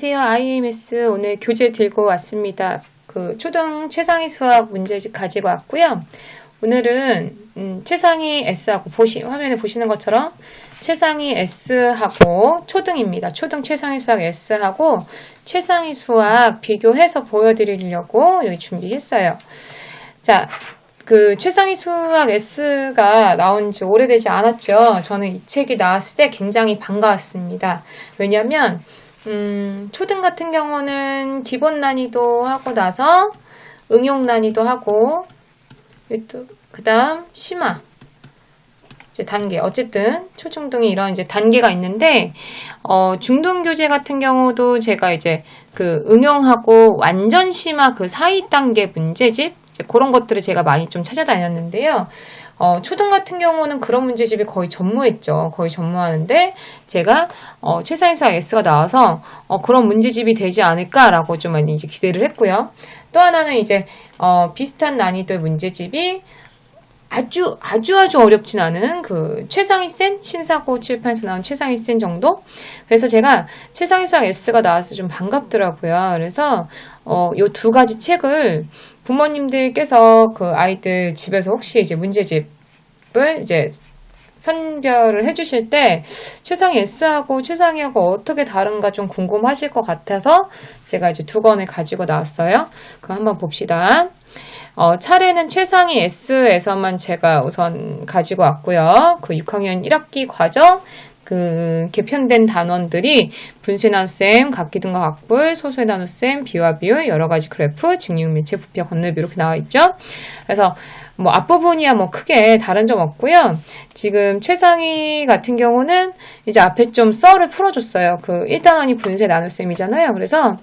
안녕하세요. IMS 오늘 교재 들고 왔습니다. 초등 최상위 수학 문제집 가지고 왔고요. 오늘은 최상위 S하고 화면에 보시는 것처럼 최상위 S하고 초등입니다. 초등 최상위 수학 S하고 최상위 수학 비교해서 보여드리려고 여기 준비했어요. 자, 최상위 수학 S가 나온 지 오래되지 않았죠. 저는 이 책이 나왔을 때 굉장히 반가웠습니다. 왜냐면 초등 같은 경우는 기본 난이도 하고 나서 응용 난이도 하고 그 다음 심화 이제 단계, 어쨌든 초중등이 이런 이제 단계가 있는데 중등 교재 같은 경우도 제가 이제 응용하고 완전 심화 사이 단계 문제집 이제 그런 것들을 제가 많이 좀 찾아다녔는데요. 초등 같은 경우는 그런 문제집이 거의 전무했죠. 거의 전무하는데 제가 최상위 수학 S가 나와서 그런 문제집이 되지 않을까라고 좀 많이 이제 기대를 했고요. 또 하나는 이제 비슷한 난이도의 문제집이 아주 어렵진 않은 최상위 센 신사고 칠판에서 나온 최상위 센 정도. 그래서 제가 최상위 수학 S가 나와서 좀 반갑더라고요. 그래서 요 두 가지 책을 부모님들께서 아이들 집에서 혹시 이제 문제집을 이제 선별을 해주실 때 최상위 S하고 최상위하고 어떻게 다른가 좀 궁금하실 것 같아서 제가 이제 두 권을 가지고 나왔어요. 그럼 한번 봅시다. 차례는 최상위 S에서만 제가 우선 가지고 왔고요. 6학년 1학기 과정 개편된 단원들이 분수의 나눗셈, 각기 등과 각불, 소수의 나눗셈, 비와 비율, 여러 가지 그래프, 직육, 밀체, 부피와 건널비 이렇게 나와 있죠. 그래서 앞부분이야 크게 다른 점 없고요. 지금 최상위 같은 경우는 이제 앞에 좀 썰을 풀어줬어요. 1단원이 분수의 나눗셈이잖아요. 그래서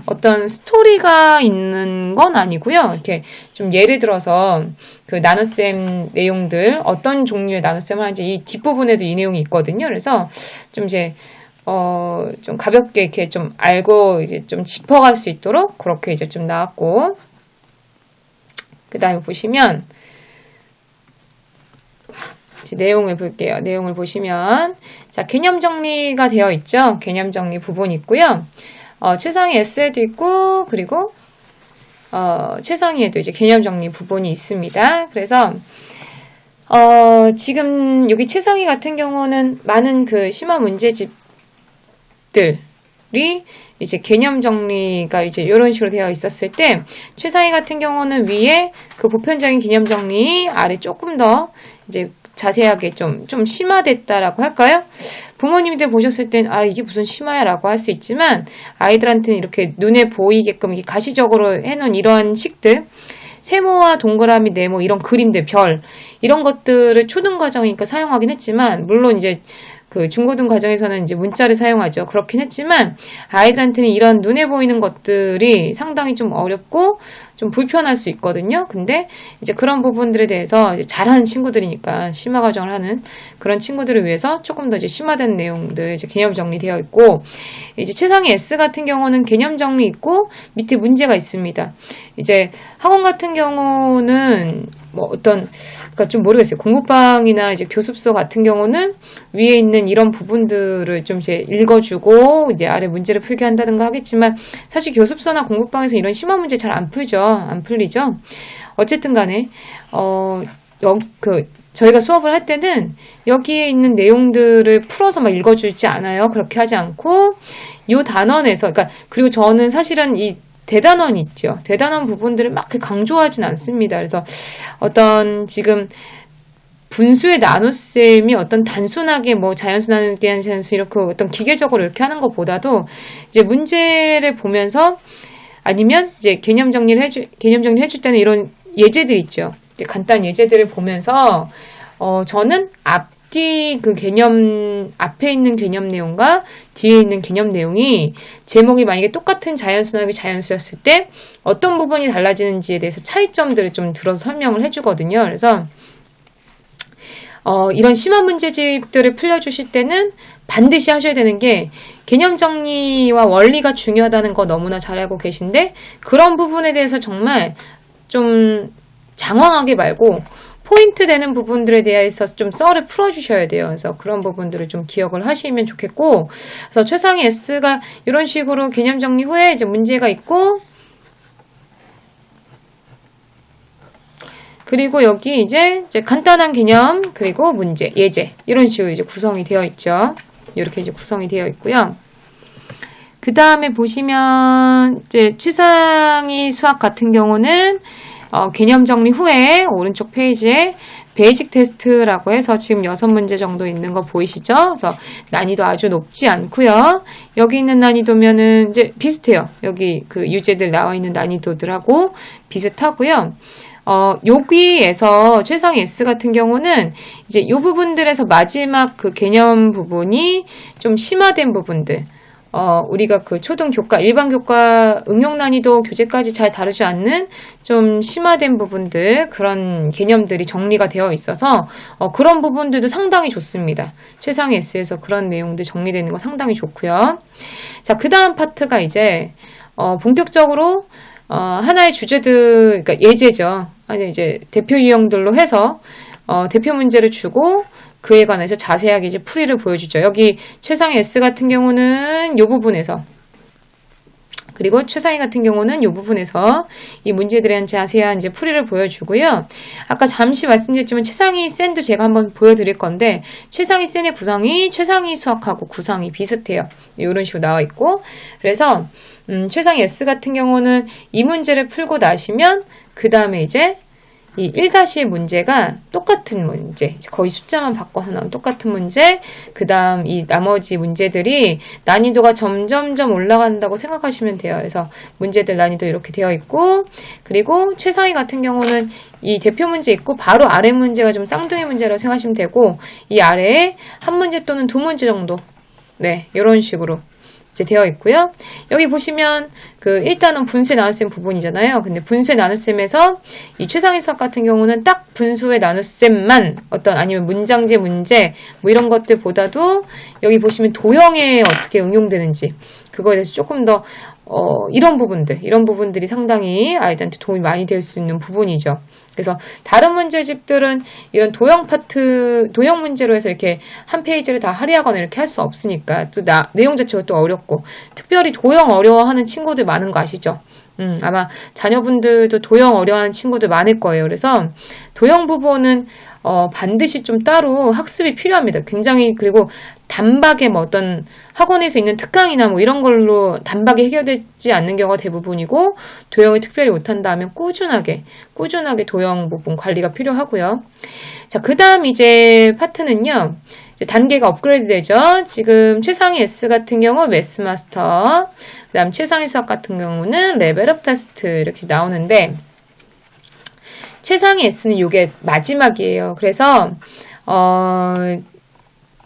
어떤 스토리가 있는 건 아니고요. 이렇게 좀 예를 들어서 나눗셈 내용들, 어떤 종류의 나눗셈을 하는지 이 뒷부분에도 이 내용이 있거든요. 그래서 좀 이제, 좀 가볍게 이렇게 좀 알고 이제 좀 짚어갈 수 있도록 그렇게 이제 좀 나왔고, 그 다음에 보시면, 내용을 볼게요. 내용을 보시면, 자, 개념 정리가 되어 있죠. 개념 정리 부분이 있고요. 최상위 S에도 있고, 그리고, 최상위에도 이제 개념 정리 부분이 있습니다. 그래서, 지금 여기 최상위 같은 경우는 많은 심화 문제집들이 이제 개념 정리가 이제 이런 식으로 되어 있었을 때, 최상위 같은 경우는 위에 보편적인 개념 정리, 아래 조금 더 이제 자세하게 좀 심화됐다라고 할까요? 부모님들 보셨을 땐, 이게 무슨 심화야 라고 할 수 있지만, 아이들한테는 이렇게 눈에 보이게끔 이렇게 가시적으로 해놓은 이러한 식들, 세모와 동그라미, 네모, 이런 그림들, 별, 이런 것들을 초등 과정이니까 사용하긴 했지만, 물론 이제 중고등 과정에서는 이제 문자를 사용하죠. 그렇긴 했지만, 아이들한테는 이런 눈에 보이는 것들이 상당히 좀 어렵고, 좀 불편할 수 있거든요. 근데 이제 그런 부분들에 대해서 이제 잘하는 친구들이니까 심화 과정을 하는 그런 친구들을 위해서 조금 더 이제 심화된 내용들 이제 개념 정리되어 있고, 이제 최상위 S 같은 경우는 개념 정리 있고 밑에 문제가 있습니다. 이제 학원 같은 경우는 그러니까 좀 모르겠어요. 공부방이나 이제 교습소 같은 경우는 위에 있는 이런 부분들을 좀 이제 읽어주고 이제 아래 문제를 풀게 한다든가 하겠지만 사실 교습소나 공부방에서 이런 심화 문제 잘 안 풀죠. 안 풀리죠. 어쨌든 간에 저희가 수업을 할 때는 여기에 있는 내용들을 풀어서 막 읽어주지 않아요. 그렇게 하지 않고 요 단원에서 그리고 저는 사실은 이 대단원 있죠. 대단원 부분들을 막 강조하진 않습니다. 그래서 어떤 지금 분수의 나눗셈이 어떤 단순하게 자연수 나누기 대한 자연수 이렇게 어떤 기계적으로 이렇게 하는 것보다도 이제 문제를 보면서 아니면 이제 개념 정리를 해줄 때는 이런 예제들 있죠. 간단한 예제들을 보면서 저는 앞뒤 개념 앞에 있는 개념 내용과 뒤에 있는 개념 내용이 제목이 만약에 똑같은 자연수 나누기 자연수였을 때 어떤 부분이 달라지는지에 대해서 차이점들을 좀 들어서 설명을 해주거든요. 그래서 이런 심화 문제집들을 풀려주실 때는 반드시 하셔야 되는 게 개념 정리와 원리가 중요하다는 거 너무나 잘 알고 계신데 그런 부분에 대해서 정말 좀 장황하게 말고 포인트 되는 부분들에 대해서 좀 썰을 풀어주셔야 돼요. 그래서 그런 부분들을 좀 기억을 하시면 좋겠고, 그래서 최상위 S가 이런 식으로 개념 정리 후에 이제 문제가 있고, 그리고 여기 이제 간단한 개념, 그리고 문제, 예제, 이런 식으로 이제 구성이 되어 있죠. 이렇게 이제 구성이 되어 있고요. 그 다음에 보시면, 이제 최상위 수학 같은 경우는, 개념 정리 후에 오른쪽 페이지에 베이직 테스트라고 해서 지금 6문제 정도 있는 거 보이시죠? 그래서 난이도 아주 높지 않고요. 여기 있는 난이도면은 이제 비슷해요. 여기 그 유제들 나와 있는 난이도들하고 비슷하고요. 여기에서 최상위 S 같은 경우는 이제 이 부분들에서 마지막 그 개념 부분이 좀 심화된 부분들, 우리가 그 초등 교과, 일반 교과 응용 난이도 교재까지 잘 다루지 않는 좀 심화된 부분들, 그런 개념들이 정리가 되어 있어서, 그런 부분들도 상당히 좋습니다. 최상위 S에서 그런 내용들 정리되는 거 상당히 좋고요. 자, 그 다음 파트가 이제, 본격적으로, 하나의 주제들, 그러니까 예제죠. 아니, 이제 대표 유형들로 해서, 대표 문제를 주고, 그에 관해서 자세하게 이제 풀이를 보여주죠. 여기 최상위 S 같은 경우는 이 부분에서, 그리고 최상위 같은 경우는 이 부분에서 이 문제들에 대한 자세한 이제 풀이를 보여주고요. 아까 잠시 말씀드렸지만 최상위 센도 제가 한번 보여드릴 건데, 최상위 센의 구성이 최상위 수학하고 구성이 비슷해요. 이런 식으로 나와 있고, 그래서 최상위 S 같은 경우는 이 문제를 풀고 나시면 그 다음에 이제 이 1- 문제가 똑같은 문제, 거의 숫자만 바꿔서 나온 똑같은 문제, 그 다음 이 나머지 문제들이 난이도가 점점점 올라간다고 생각하시면 돼요. 그래서 문제들 난이도 이렇게 되어 있고, 그리고 최상위 같은 경우는 이 대표 문제 있고 바로 아래 문제가 좀 쌍둥이 문제라고 생각하시면 되고, 이 아래에 한 문제 또는 두 문제 정도, 네, 이런 식으로 이제 되어 있고요. 여기 보시면 그 일단은 분수의 나눗셈 부분이잖아요. 근데 분수의 나눗셈에서 이 최상위 수학 같은 경우는 딱 분수의 나눗셈만 아니면 문장제 문제 뭐 이런 것들보다도 여기 보시면 도형에 어떻게 응용되는지 그거에 대해서 조금 더 이런 부분들이 상당히 아이들한테 도움이 많이 될 수 있는 부분이죠. 그래서 다른 문제집들은 이런 도형 문제로 해서 이렇게 한 페이지를 다 할애하거나 이렇게 할 수 없으니까 또 내용 자체가 또 어렵고, 특별히 도형 어려워하는 친구들 많은 거 아시죠? 아마 자녀분들도 도형 어려워하는 친구들 많을 거예요. 그래서 도형 부분은 반드시 좀 따로 학습이 필요합니다. 굉장히, 그리고 단박에 뭐 어떤 학원에서 있는 특강이나 뭐 이런 걸로 단박에 해결되지 않는 경우가 대부분이고, 도형을 특별히 못한다 하면 꾸준하게 도형 부분 관리가 필요하고요. 자, 그 다음 이제 파트는요, 이제 단계가 업그레이드 되죠. 지금 최상위 S 같은 경우 매스 마스터, 그 다음 최상위 수학 같은 경우는 레벨업 테스트 이렇게 나오는데, 최상위 S는 이게 마지막이에요. 그래서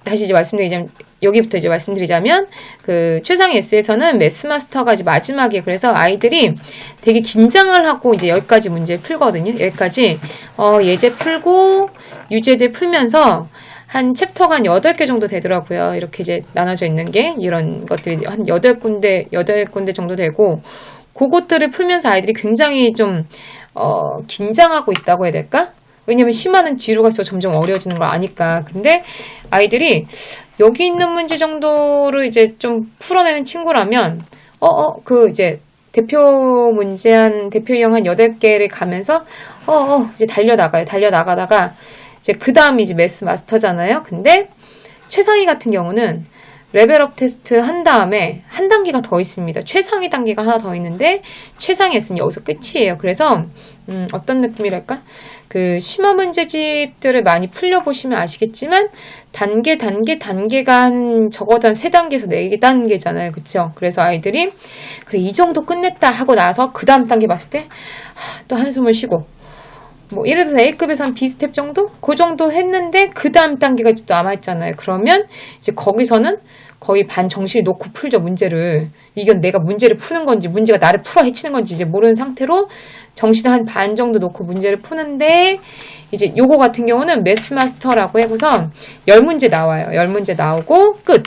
다시 이제 여기부터 이제 말씀드리자면, 그 최상위 S에서는 매스 마스터가 이제 마지막이에요. 그래서 아이들이 되게 긴장을 하고 이제 여기까지 문제 풀거든요. 여기까지 예제 풀고 유제들 풀면서 한 챕터가 한 8개 정도 되더라고요. 이렇게 이제 나눠져 있는 게, 이런 것들이 한 8군데 정도 되고, 그것들을 풀면서 아이들이 굉장히 좀 긴장하고 있다고 해야 될까? 왜냐면 심화는 뒤로 갈수록 점점 어려워지는 걸 아니까. 근데 아이들이 여기 있는 문제 정도를 이제 좀 풀어내는 친구라면, 이제 대표 유형 한 8개를 가면서, 이제 달려나가다가, 이제 그 다음이 이제 매스 마스터잖아요. 근데 최상위 같은 경우는 레벨업 테스트 한 다음에 한 단계가 더 있습니다. 최상위 단계가 하나 더 있는데, 최상위 S는 여기서 끝이에요. 그래서 어떤 느낌이랄까? 그 심화 문제집들을 많이 풀려보시면 아시겠지만, 단계가 적어도 한 3단계에서 4단계잖아요. 그쵸? 그래서 아이들이 그래, 이 정도 끝냈다 하고 나서 그 다음 단계 봤을 때 또 한숨을 쉬고, 뭐 예를 들어서 A급에서 한 B스텝 정도? 그 정도 했는데 그 다음 단계가 또 남아있잖아요. 그러면 이제 거기서는 거의 반 정신을 놓고 풀죠, 문제를. 이건 내가 문제를 푸는 건지, 문제가 나를 풀어 헤치는 건지 이제 모르는 상태로 정신을 한 반 정도 놓고 문제를 푸는데, 이제 요거 같은 경우는 매스 마스터라고 해서 10문제 나와요. 10문제 나오고 끝.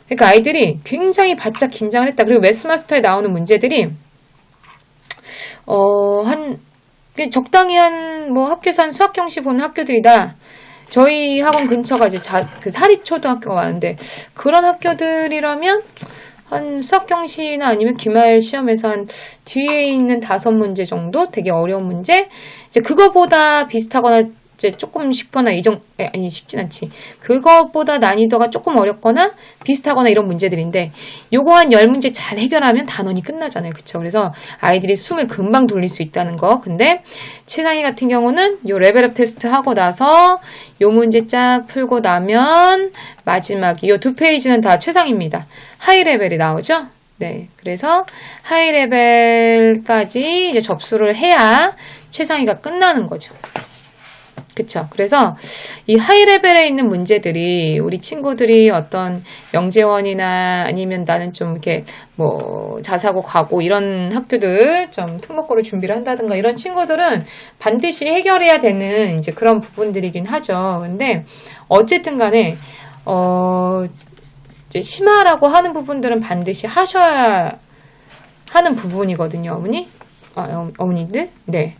그러니까 아이들이 굉장히 바짝 긴장을 했다. 그리고 매스 마스터에 나오는 문제들이 한 적당히 한 뭐 학교에서 한 수학 형식 보는 학교들이다. 저희 학원 근처가 이제 그 사립초등학교가 많은데 그런 학교들이라면 한 수학 경시나 아니면 기말 시험에서 한 뒤에 있는 5문제 정도 되게 어려운 문제 이제 그거보다 비슷하거나 이제 조금 쉽거나 아니 쉽진 않지. 그거보다 난이도가 조금 어렵거나 비슷하거나 이런 문제들인데 요거 한 10문제 잘 해결하면 단원이 끝나잖아요. 그쵸? 그래서 아이들이 숨을 금방 돌릴 수 있다는 거. 근데 최상위 같은 경우는 요 레벨업 테스트 하고 나서 요 문제 쫙 풀고 나면 마지막 요 2페이지는 다 최상입니다. 하이 레벨이 나오죠? 네. 그래서 하이 레벨까지 이제 접수를 해야 최상위가 끝나는 거죠. 그쵸. 그래서 이 하이 레벨에 있는 문제들이 우리 친구들이 어떤 영재원이나 아니면 나는 좀 이렇게 뭐 자사고 가고 이런 학교들 좀 특목고를 준비를 한다든가 이런 친구들은 반드시 해결해야 되는 이제 그런 부분들이긴 하죠. 근데 어쨌든 간에 이제 심화라고 하는 부분들은 반드시 하셔야 하는 부분이거든요. 어머니들? 네.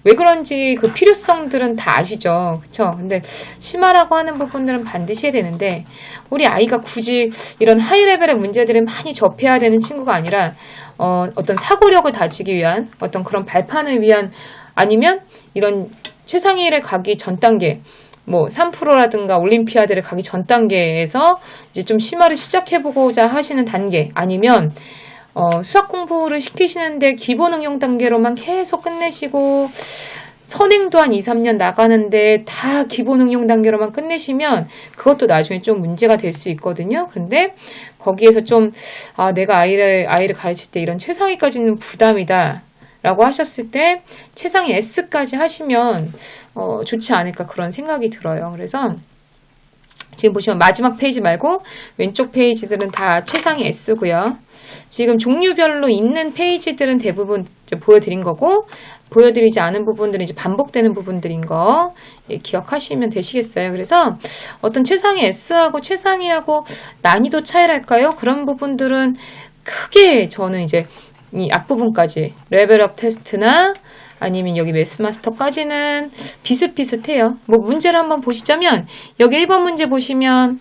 왜 그런지 그 필요성들은 다 아시죠? 그쵸? 근데 심화라고 하는 부분들은 반드시 해야 되는데 우리 아이가 굳이 이런 하이 레벨의 문제들을 많이 접해야 되는 친구가 아니라 어떤 사고력을 다지기 위한 어떤 그런 발판을 위한 아니면 이런 최상위를 가기 전 단계 뭐 3%라든가 올림피아드를 가기 전 단계에서 이제 좀 심화를 시작해보고자 하시는 단계 아니면 수학 공부를 시키시는데 기본 응용 단계로만 계속 끝내시고 선행도 한 2, 3년 나가는데 다 기본 응용 단계로만 끝내시면 그것도 나중에 좀 문제가 될 수 있거든요. 근데 거기에서 좀 내가 아이를 가르칠 때 이런 최상위까지는 부담이다 라고 하셨을 때 최상위 S까지 하시면 좋지 않을까 그런 생각이 들어요. 그래서 지금 보시면 마지막 페이지 말고 왼쪽 페이지들은 다 최상위 S고요. 지금 종류별로 있는 페이지들은 대부분 이제 보여드린 거고 보여드리지 않은 부분들은 이제 반복되는 부분들인 거 기억하시면 되시겠어요. 그래서 어떤 최상위 S하고 최상위하고 난이도 차이랄까요? 그런 부분들은 크게 저는 이제 이 앞부분까지 레벨업 테스트나 아니면 여기 매스마스터까지는 비슷비슷해요. 뭐 문제를 한번 보시자면 여기 1번 문제 보시면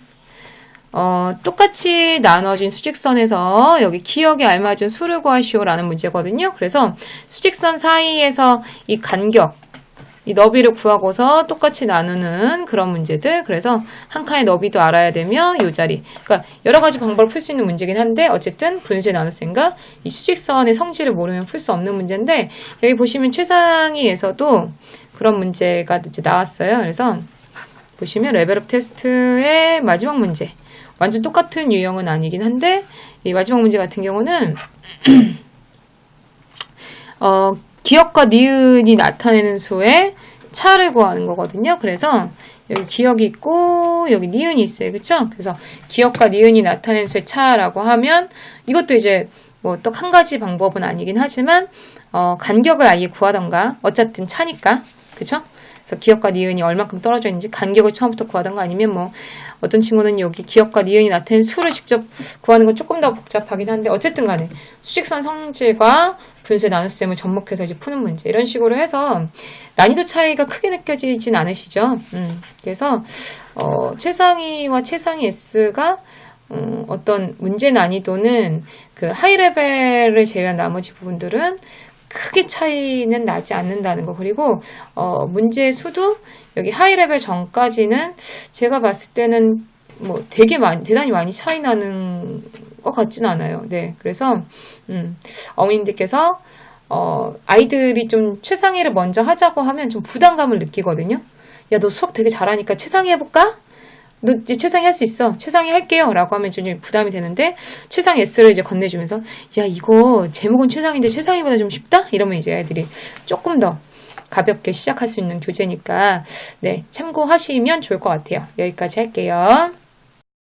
똑같이 나눠진 수직선에서 여기 기역에 알맞은 수를 구하시오라는 문제거든요. 그래서 수직선 사이에서 이 간격, 이 너비를 구하고서 똑같이 나누는 그런 문제들. 그래서 한 칸의 너비도 알아야 되며 이 자리. 그러니까 여러 가지 방법을 풀 수 있는 문제긴 한데 어쨌든 분수의 나눗셈과 이 수직선의 성질을 모르면 풀 수 없는 문제인데 여기 보시면 최상위에서도 그런 문제가 이제 나왔어요. 그래서 보시면 레벨업 테스트의 마지막 문제. 완전 똑같은 유형은 아니긴 한데 이 마지막 문제 같은 경우는 기역과 니은이 나타내는 수의 차를 구하는 거거든요. 그래서 여기 기역이 있고 여기 니은이 있어요. 그쵸? 그래서 기역과 니은이 나타내는 수의 차라고 하면 이것도 이제 뭐 또 한 가지 방법은 아니긴 하지만 간격을 아예 구하던가 어쨌든 차니까 그쵸? 그래서 기역과 니은이 얼만큼 떨어져 있는지 간격을 처음부터 구하던가 아니면 뭐 어떤 친구는 여기 기역과 니은이 나타낸 수를 직접 구하는 건 조금 더 복잡하긴 한데 어쨌든 간에 수직선 성질과 분수의 나눗셈을 접목해서 이제 푸는 문제 이런 식으로 해서 난이도 차이가 크게 느껴지진 않으시죠? 그래서 최상위와 최상위 S가 어떤 문제 난이도는 그 하이 레벨을 제외한 나머지 부분들은 크게 차이는 나지 않는다는 거. 그리고 문제 수도 여기 하이 레벨 전까지는 제가 봤을 때는 뭐 대단히 많이 차이 나는 것 같진 않아요. 네. 그래서 어머님들께서 아이들이 좀 최상위를 먼저 하자고 하면 좀 부담감을 느끼거든요. 야, 너 수학 되게 잘하니까 최상위 해볼까? 너 이제 최상위 할 수 있어. 최상위 할게요. 라고 하면 좀 부담이 되는데, 최상위 S를 이제 건네주면서, 야, 이거 제목은 최상위인데 최상위보다 좀 쉽다? 이러면 이제 애들이 조금 더 가볍게 시작할 수 있는 교재니까, 네, 참고하시면 좋을 것 같아요. 여기까지 할게요.